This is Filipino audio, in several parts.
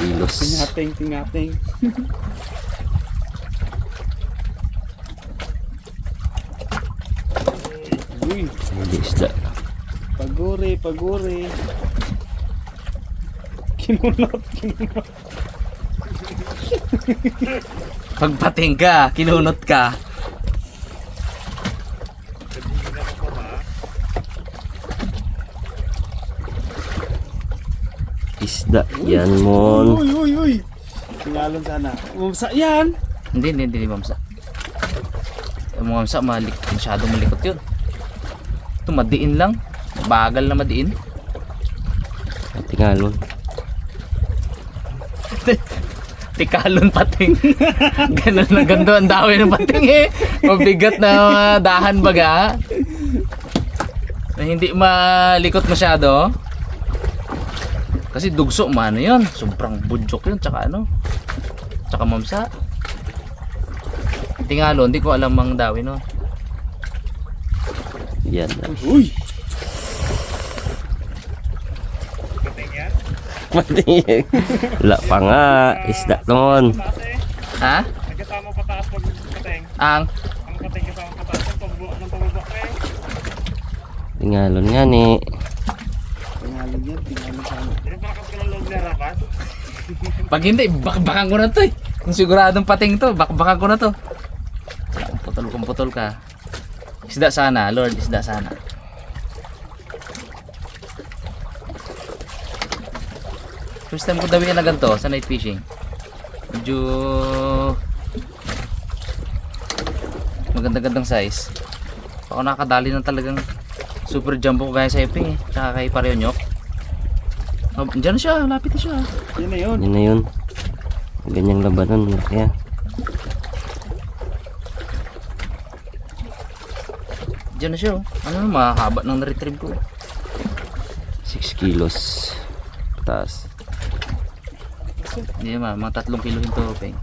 kilos. Tingating. Uy, Hindi isda. paguri. Kinunot. Pagpating ka, kinunot ka. Isda. Yan mon. Uy. Tingalon sana. Umsa yan. Hindi, mamsa. Yung mga mamsa, masyadong malikot yun. Ito, madiin lang. Bagal na madiin. Tingalon. Tikalon pating. Ganun na gando ang dami ng pating eh. Mabigat na dahan baga. Na hindi malikot masyado. Kasi dugso man yun. Sobrang budyok yun. Tsaka ano. Tsaka mamsa. Tingalon, hindi ko alam ang dawin no. Yan. Uy. Pating. Wala pa nga. Isda ton. Ha? Nagkasama pataas pag pateng. Ang Pateng kasama pataas ng pababa eh. Tingalon nga ni. Tingalon sana. Hindi pa nakapagkalang loob na rapat. pag hindi, bakbakan ko na to eh. Kung siguradong pating to, bakbakan ko na to. Putol ka. Isda sana, Lord, isda sana. First time ko dawin na ganito sa night fishing. Medyo maganda-gandang size. Ako nakakadali ng talagang super jumbo ko gaya sa iping eh. Tsaka kay Pareyonyok. Oh, dyan na siya, lapit na siya. Yun na yun. Yan na yun. Ganyang labanan. Kaya. Dyan na siya oh. Ano mahaba ng na-retrieve ko. 6 kilos. Taas. Hindi mga 3 kilo ito, Peng.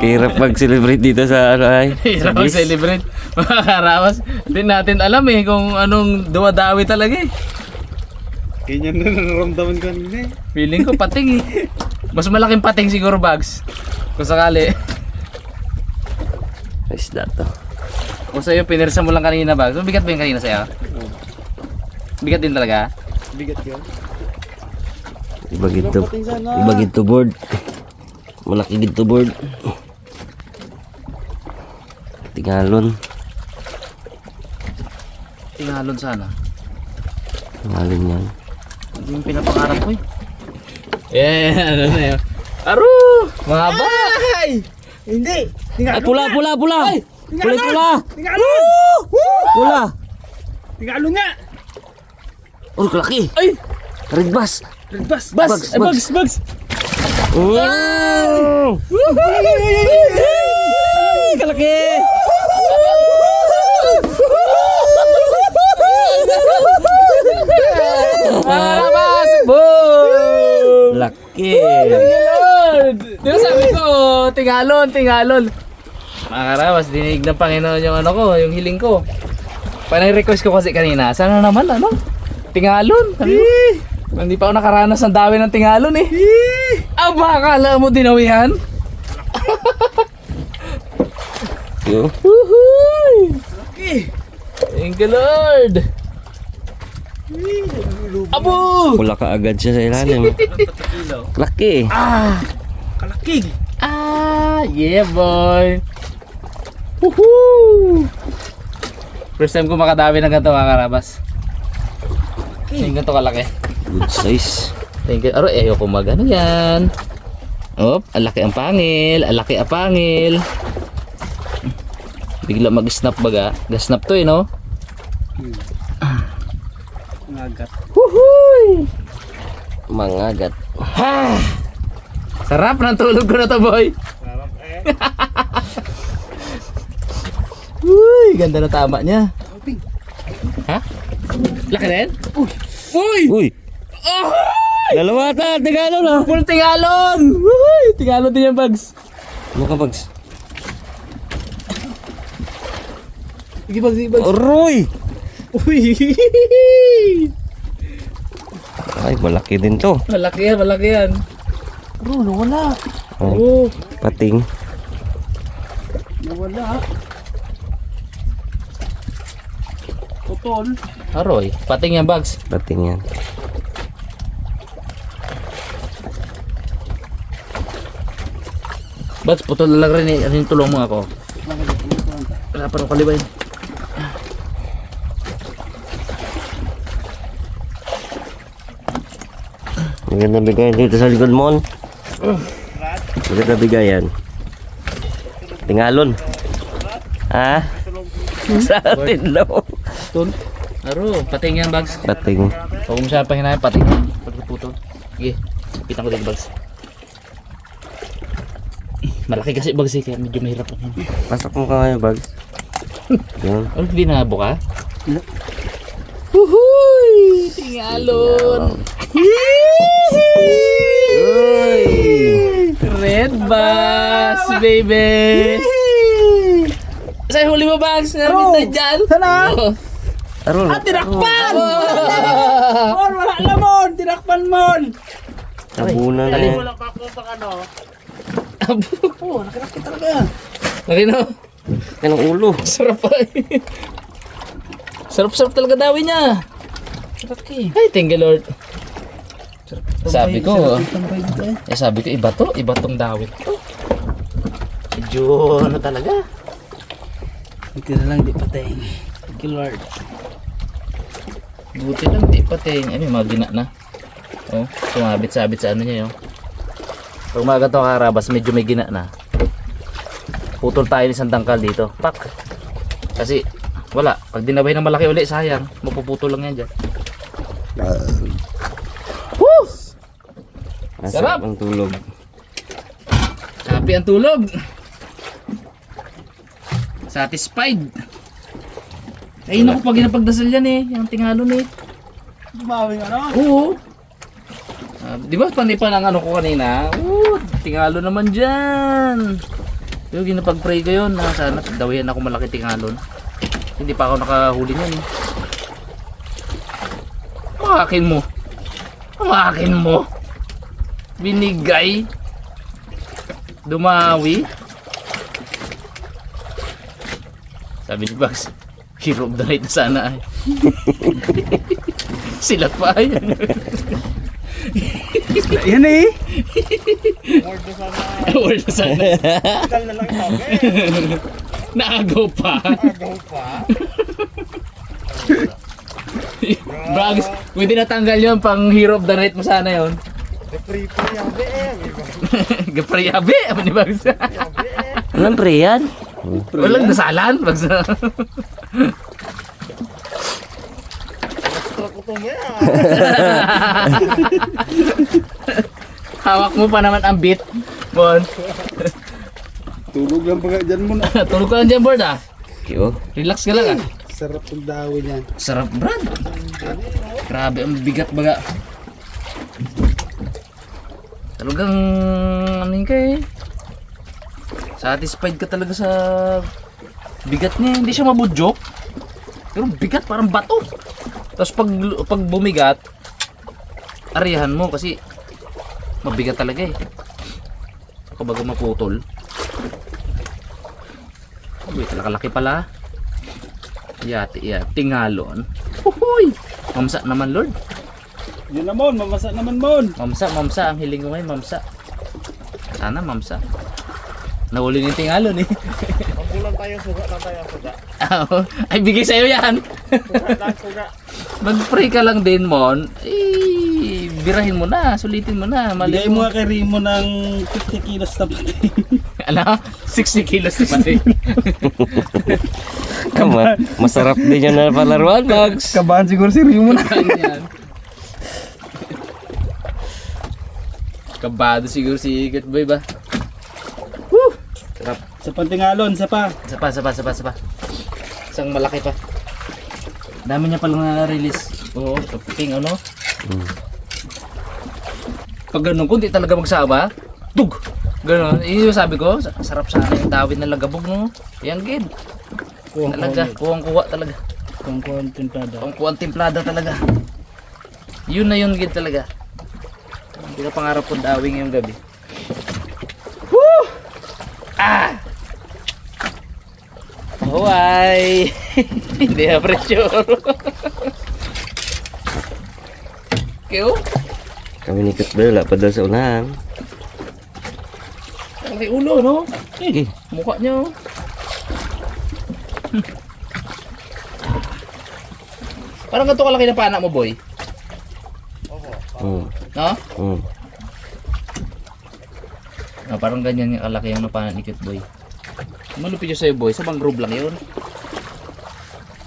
Hirap mag-celebrate dito sa ano ay. Hirap mag-celebrate. Mga karawas. Hindi natin alam eh kung anong dumadawi talaga eh. Ganyan na nararamdaman ko kanina eh. Feeling ko pating eh. Mas malaking pating siguro, Bags. Kung sakali. Isda to. Kung sa'yo, pinirsa mo lang kanina, Bags. Bigat ba yung kanina sa'yo? Bigat din talaga? Bigat yun. Iba gito. Pating sana. Iba gito board. Malaki gito board. Tingalon. Tingalon sana. Tingalon yan. Hindi yung pinapangarap ko eh. Ano na yun? Aru! Mahaba! Ay! Hindi! Ay, pula! Pula! Tingalon! Pula! Tingalon nga! Oh, kalaki! Ay! Red bass! Bas! Bags! Bags! Oh! Kalaki! Bags! Boom! Laki! Lord! Di ba sabi ko, tingalon. Mga karawas, dinig ng Panginoon yung ano ko, yung hiling ko. Panay-request ko kasi kanina, sana naman ano? Tingalon. Sabi ko, hindi pa ako nakaranas ng dawi ng tingalon eh. Aba, akala mo dinawihan? Yo. Woohoo! Thank you, Lord! Abo! Pula ka agad siya sa ilalim. Laki! Kalakig! Yeah boy! Woohoo! First time ko makadawi ng ganito mga karabas. Yung ganito kalaki. Good size. Thank you. Aro, ayoko mag-ano yan. Op, alaki ang pangil. Alaki ang pangil. Bigla mag-snap baga. Ga-snap to eh, no? Ngagat. Woohoo! Mangagat. Ha! Sarap ng tulog ko na to, boy. Sarap eh. Uy, ganda na tama niya. Ha? Laki rin? Uy! Uy! Dalawa ta! Tingalon ah! Full tingalon! Uy! Tingalon din yung bags. Ano ka bags? Sige bags, sige bags. Aroy! Uy! Ay, malaki din to. Malaki yan, malaki yan. Bro, nawala. Ay, Oh, pating. Nawala. Putol. aroy. Pating yan, Bags. Pating yan. Bags, putol na lang rin eh. Ano yung tulong mo ako? Wala pa rin kalibay. Maganda bigay dito sa likod mo. Maganda bigay yan. Tingalon. Ha? Sa atin daw. Tol. Aro, pating yan, Bags. Pating. Huwag mo siya pahinahin, pating. Pagputol. Sige, pitan ko dito, Bags. Malaki kasi, Bags eh, kaya medyo mahirap lang yan. Pasok mo ka ngayon, Bags. Yan. Oh, hindi na buka? Huhuy! Tingalon! Uy! Red bass, baby! Sa'yo huli mo, Bags? Nabit na dyan? Sana? Oh. Aron. Tinakpan! Mon, wala lamon! Tinakpan mon! Tabunan Dali. eh. Wala pa ako pang ano. Abo. Oh, nakilaki talaga. Laki na. Yan ang ulo. Sarap pa eh. Sarap-sarap talaga dawi niya. Laki. Ay, thank you, Lord. Sabi ko, Tambay dito eh. sabi ko, iba tong dawit to. Medyo, ano talaga? Buti na lang di patay. Thank you Lord. Buti lang, di pati, ano yung mga gina na. Oh, sumabit-sabit sa ano niya yun. Pag mga ganito karabas, medyo may gina na. Putol tayo ng isang tangkal dito. Pak! Kasi, wala. Pag dinabay ng malaki uli, sayang. Mapuputol lang yan dyan. Woo! Sarap! Ang tulog. Happy ang tulog. Satisfied. Ayun ako pag ginapagdasal yan eh. Yung tingalon eh. Dumawing ano? Oo. Di ba panipan ang ano ko kanina? Oo, tingalo naman dyan. Yung ginapag-pray ko yun na sana dawihan ako malaki tingalon. Hindi pa ako nakahuli niyan eh. Ang akin mo. Ang akin mo. Binigay. Dumawi. Sabi ni Bags, hero of the night na sana ay. Sila pa ay. Yan eh. Word na sana. Tagal na lang sabi. Naagaw pa. Agaw pa. Bags, pwede natanggal yun pang hero of the night mo sana yun. Pre-pre yung BM. Gapriyabe, ano ni Bags? Anong pre yan? Walang dasalan, Bags. Truck ko to mo yan. Hawak mo pa naman ang beat. Bon. Tulog lang pag dyan mo na. Tulog ka lang dyan, Board ah. Kyo. Relax ka lang ah. Sarap ng dawi niyan. Sarap, Brad. Grabe, ang bigat baga. Talagang, ano yun ka eh. Satisfied ka talaga sa bigat niya. Hindi siya mabudyok. Pero bigat, parang bato. Tapos pag bumigat, arihan mo kasi mabigat talaga eh. Kapag maputol. Uy, talakalaki pala. Yati, tingalon. Uhuy! Mamsa naman, Lord. Yun na mon, mamasa naman mon. Mamsa. Ang hiling ko ngayon, mamsa. Sana mamsa. Nahuli ni tingalon eh. Magbulan tayo, suga lang tayo, suga. Ay, bigay sa'yo yan. Suga lang, suga. Mag-pray ka lang din, Mon. Birahin mo na, sulitin mo na. Bigay mo nga kay Rimo ng 50 kilos na pati. Ano? 60 kilos na pati. Masarap din yan na palaruan, Bags. Kabahan siguro si Rimo na. Yan. Kabado siguro si Ikat Boy ba? Woo! Sarap. Sa pantingalon, sa pa. Sapa. Isang malaki pa. Dami niya palang na-release. Oo, king ano? Pag ganun, kung di talaga magsama, tug! Ganun, yung sabi ko, sarap sana yung dawin na lagabog mo. Yan, gid. Talaga, kuwang-kuwa talaga. Kuwang-kuwang timplada. Kuwang-kuwang timplada talaga. Yun na yun gid talaga. Hindi ka pangarap kong dawing ngayong gabi. Woo! Ah! Huway! Hindi na pressure. Kyo? Kami ni Kutbel, wala pa daw sa unahan. Ang may ulo, no? Eh, Mukha niya, oh. Parang ganito kalaki na panak mo, boy. mm, No? mm. Ah, parang ganyan yung kalaki yung napanak ni Cute Boy. Malupit yun sa'yo, boy. Sa mangrove lang yun.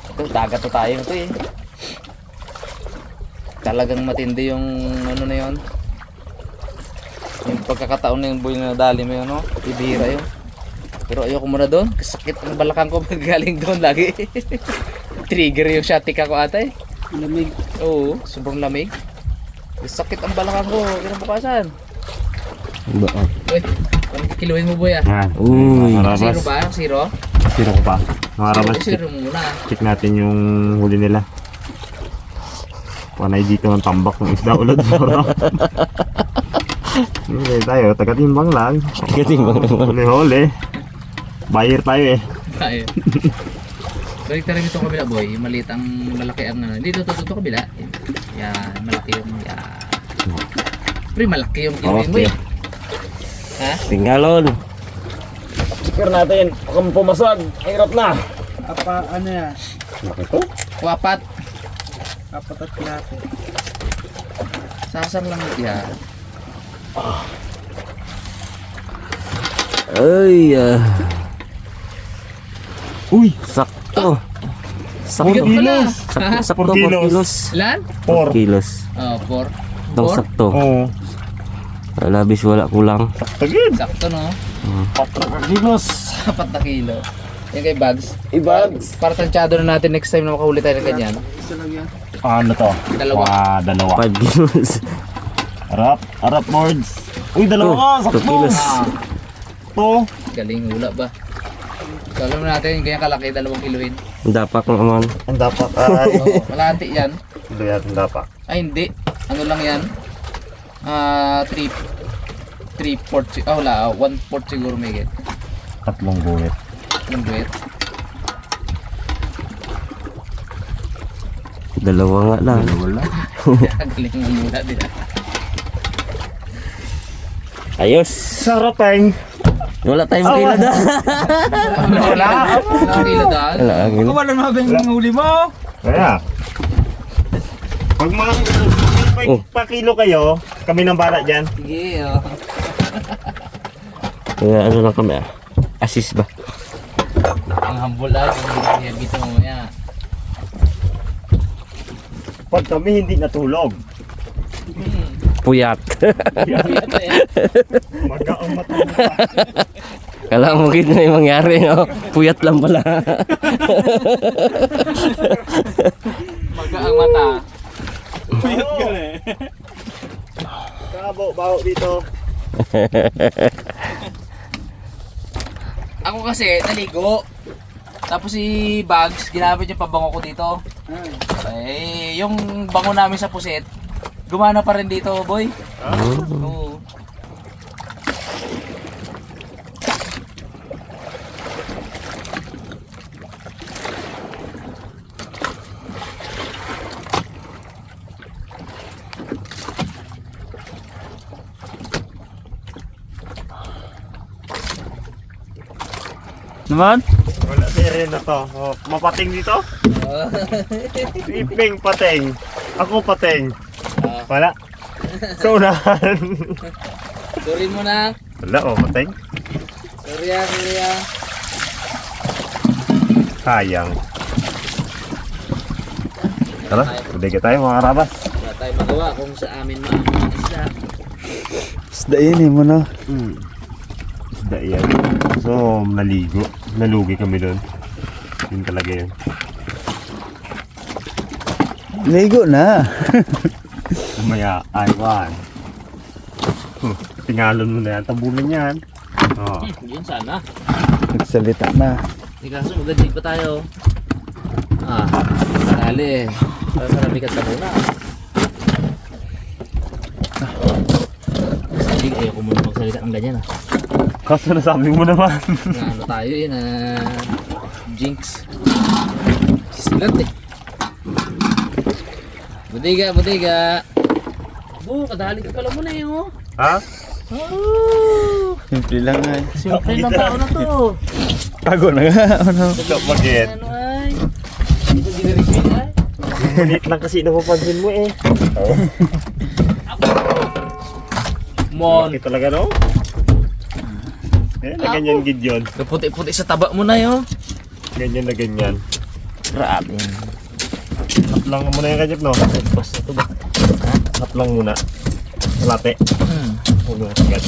Ito, dagat na tayo ito eh. Talagang matindi yung ano na yun. Yung pagkakataon na yung boy na dali mo yun, no? Ibihira yun. Pero ayoko muna doon. Kasakit ang balakang ko pag galing doon lagi. Trigger yung shatika ko ata eh. Lamig. Oo, sobrang lamig. Sakit ang balakang ko. Kinabukasan. Ba? Uy, parang kiluhin mo boy ah. Yan. Uy, Zero ba? Zero? Zero ko pa. Mga rabas, Zero mo muna. check natin yung huli nila. Panay dito ng tambak ng isda ulit. Hindi tayo, taga-timbang lang. Taga-timbang naman. Huli-huli. Buyer tayo eh. Tayo. Balik tayo itong kabila boy. Yung maliit ang malaki ang ano. Dito to kabila. Yan, malaki yung yan. Pre, malaki yung kiluhin mo Okay. eh. Ha? Tinggalon. Checker natin kung pumasag. Hirap na. Apa, ano yan? Ito? Wapat. Apat at kalahati. Sasar lang yan. Ay, Uy! sakto. Sakto. Bigat pala. Sakto, sakto, 4 4 kilos. kilos. Ilan? 4. 4 kilos. Oh, 4. Itong sakto. Oo. Labis wala kulang. Tagid. Sakto no? 4 kilos. 4 na kilo. Yan kay Bags. Ibags. Para tansyado na natin next time na makahuli tayo ng ganyan. Isa lang yan. Ano to? Dalawa. Dalawa. 5 kilos. Harap boards. Uy, dalawa ka. 2 kilos. Ah, To. galing hula ba? So, alam mo natin, ganyan kalaki, 2 kiluhin. Dapat naman. Ang dapat ay. Oo, malati yan. Ito yan, ang dapat. Ay, hindi. Ano lang yan? 3/4. Wala. 1/4 siguro may get. 3 guhit. Yung duet. Dalawa nga lang. Wala. Galing mo muna din. Ayos. Sarapeng. Wala tayong kila na. Wala. Wala kilo daan. Wala ang ilo. Wala na ba yung huli mo? Kaya. Pag mga Oh. pa kilo kayo, kami ng bala dyan. Sige, oh. Kaya ano lang kami ah. Assist ba? Ang humble lang. Yung gito mo yan. Pag kami hindi natulog, Puyat. magaang matulog pa. Kala mo kit na yung mangyari, no? Puyat lang pala. Maga ang mata. Kabo, baho dito. Ako kasi, naligo. Tapos si Bags, ginamit yung pabango ko dito. Eh, yung bango namin sa puset, gumana pa rin dito, boy. Oo. Naman? Wala si na to. Oh, mapating dito? Iping pating. Ako pating. Wala. So unahan. Sorry mo na. Wala, oh, pating. Sorry ah. Sayang. Tara, uday ka tayo mga rabas. Wala tayong magawa kung sa amin mga isda. Isda yun eh mo na. Isda yan. So, naligo. Nalugi kami doon. Yun talaga yun. Ligo na. Mamaya, aywan. Tingalon mo na yan. Tabunan yan. Oh. Yun sana. Nagsalita na. Hindi kaso magadig pa tayo. Marali eh. Para marami ka muna. ayoko muna magsalita ng ganyan ah. Kaso nasabi mo naman. Na ano tayo eh, na jinx. Silat eh. Budiga. Kadali ka pala muna eh oh. Ha? Oh, Simple lang ay. simple ng tao na to. Tago na nga. Ano? Ikaw magit. Ano ay? Hindi ko ginaripin ay. Malit lang kasi napapansin mo eh. Oo. Mon. Laki talaga no? Eh, na ganyan Gideon. Puti-puti sa taba mo na yun. Ganyan na ganyan. Grabe. Tap lang muna yung kanyap no? Bas na to ba? Tap lang muna. Malate. Ulo agad.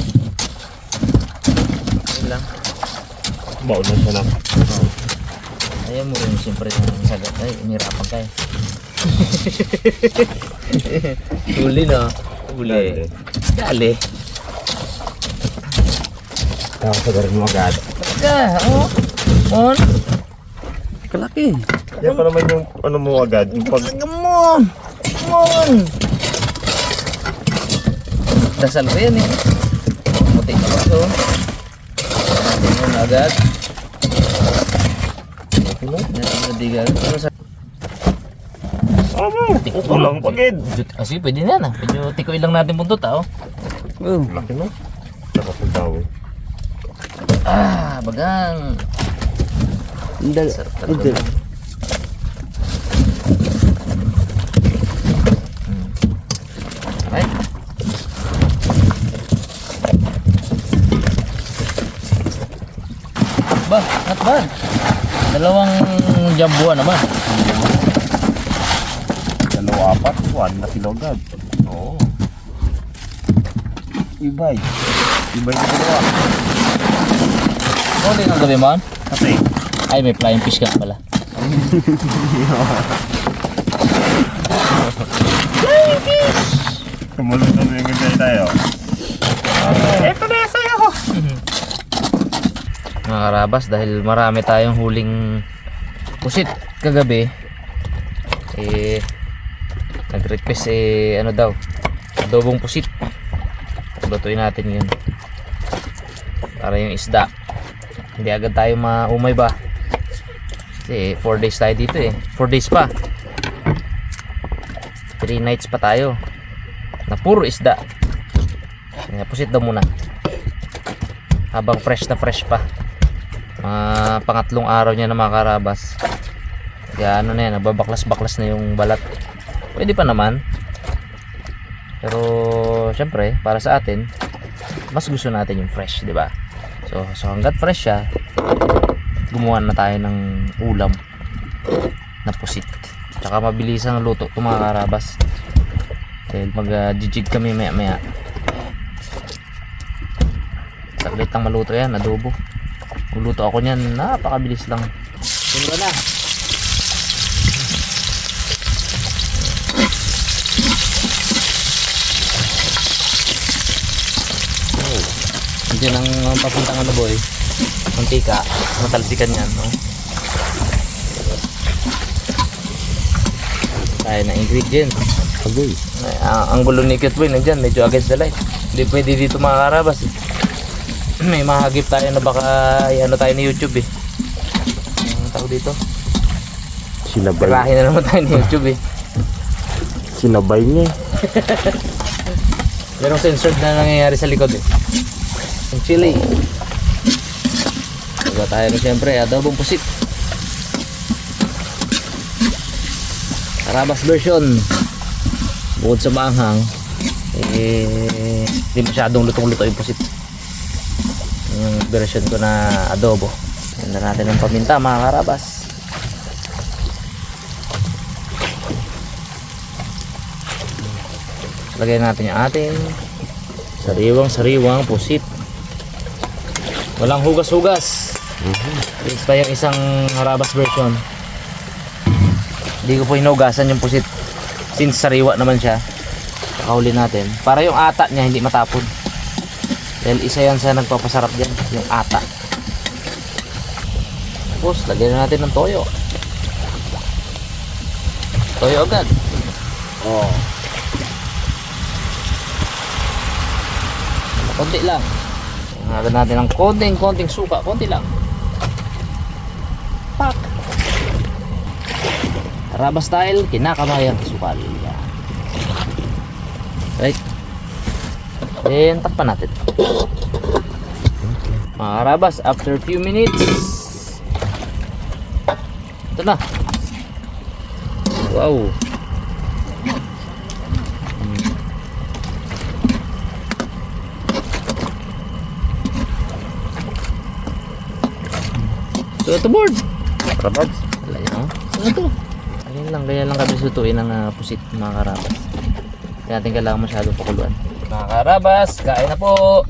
Yun lang. Baon na siya na. Ayaw mo rin siyempre ng sagat. Ay, inirapan ka eh. Huli no? Huli. Dali. Nakasagarin mo agad. Oh. Mon. Kalaki. Yan pa naman yung ano mo agad. Yung pag... Mon. Mon. Dasal ko yan eh. Puti na ba ito? Natin yun agad. Ano sa... Kulang pagid. Kasi pwede na yan ah. Medyo tikoy lang natin buntot ah. Oh. Laki no? Nakapagdawi. Ah, bagang. Dal. Sarap talaga. Dal. Ay. Ba, not bad. Dalawang jambuan naman. Dalawa, apat. 1 na kilo agad. Oo. Ibay. Ibay na dalawa. Huli ng gabi man? Kasi, Ay, may flying fish ka pala. kumulong na yung ganda tayo. Eto na sa'yo! Mga karabas, dahil marami tayong huling pusit kagabi, eh, nag-request ano daw, adobong pusit. Lutuin natin yun. Para yung isda. Hindi agad tayo maumay ba? Kasi 4 days tayo dito eh. 4 days pa. 3 nights pa tayo. Na puro isda. Kaya pusit daw muna. Habang fresh na fresh pa. Pangatlong araw niya na mga karabas. Kaya ano na yan, nababaklas-baklas na yung balat. Pwede pa naman. Pero syempre, para sa atin, mas gusto natin yung fresh, di ba? So hanggat fresh siya, gumawa na tayo ng ulam na pusit. Tsaka mabilis ang luto itong mga karabas. Dahil mag-jijig kami maya-maya. Saglit lang maluto yan, adobo. Kung luto ako niyan, napakabilis lang. Sino na? Diyan ang papuntang ano boy, mantika, matalsikan yan, no? Tayo na ingredients. Agoy. Ang gulo ni Cute Boy nandyan, medyo against the light. Hindi pwede dito mga karabas eh. May mahagip tayo na baka ano tayo ni YouTube eh. Ang tawag dito, Sinabay. perahin na naman tayo ni YouTube eh. Sinabay niya. Merong censored na nangyayari sa likod eh. Ang chili. Diba tayo na siyempre, adobong pusit. Karabas version. Bukod sa maanghang, di masyadong lutong-luto yung pusit. Yung version ko na adobo. Ganda natin ng paminta mga karabas. Lagay natin yung ating sariwang pusit. Walang hugas-hugas. Ito pa yung isang harabas version. Hindi ko po hinugasan yung pusit. Since sariwa naman siya, kakahuli natin. Para yung ata niya hindi matapon. Dahil isa yan sa nagpapasarap dyan, yung ata. Tapos, lagyan na natin ng toyo. Toyo agad. Konti lang. Hanggang natin ng konting suka. Konti lang. Pak! Harabas style, kinakamayang sukal. Yan. Right. Then, takpan natin. Mga karabas, after a few minutes, ito na. Wow. So, ito board. Karabas. Wala yun, oh. So, ito. Ganyan lang kami sutuin ng pusit, mga karabas. Hindi natin kailangan masyado pakuluan. Mga karabas, kain na po.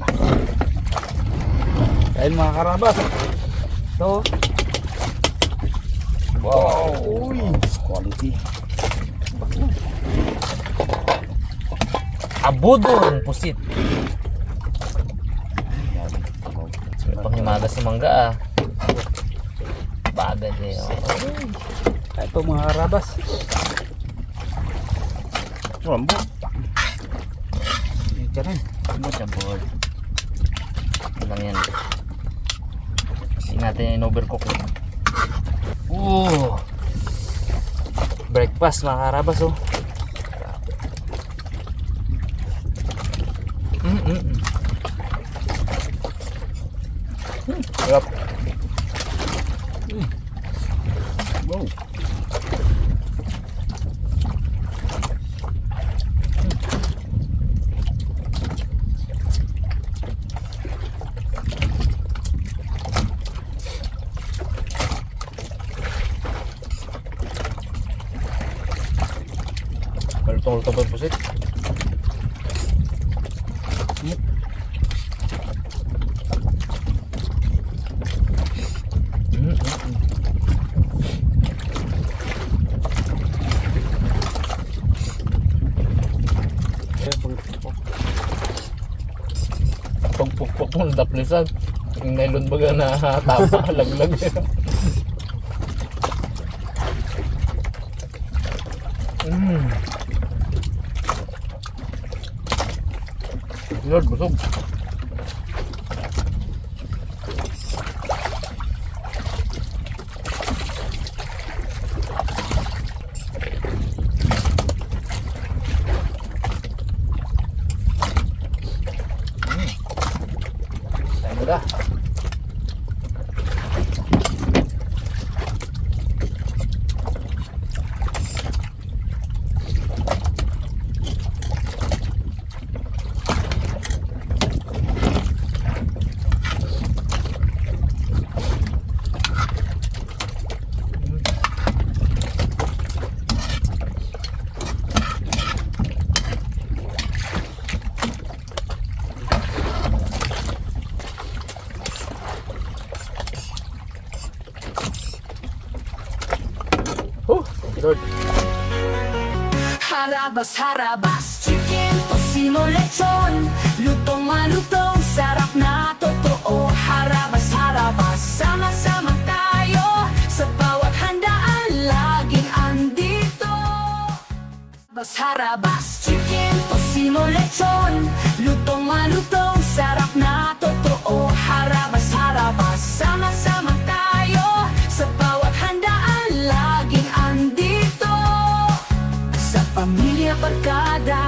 Kain mga karabas. Ito. Wow. Uy. Quality. Abudon pusit. May panghimagas si mangga ah. Bagay niya. Kain po mga karabas. Lambot. Ika rin. Abot na board. Ito lang yan. Hindi natin in-overcook. Breakfast mga karabas oh. Sarap. Wow. Balutong-lutong pa yung pusit. Pagpukpok mo, daplisan. Yung nylon baga na tama, laglag. Lord, busog. Tayo na. Lord. Harabas, chicken, tocino, lechon. Lutong malutong, sarap na totoo. Harabas, sama-sama tayo. Sa bawat handaan, laging andito. Harabas, chicken, tocino, lechon. Lutong malutong, sarap na totoo. Harabas, sama-sama tayo. Sa bawat handaan, laging andito. Sa pamilya, barkada,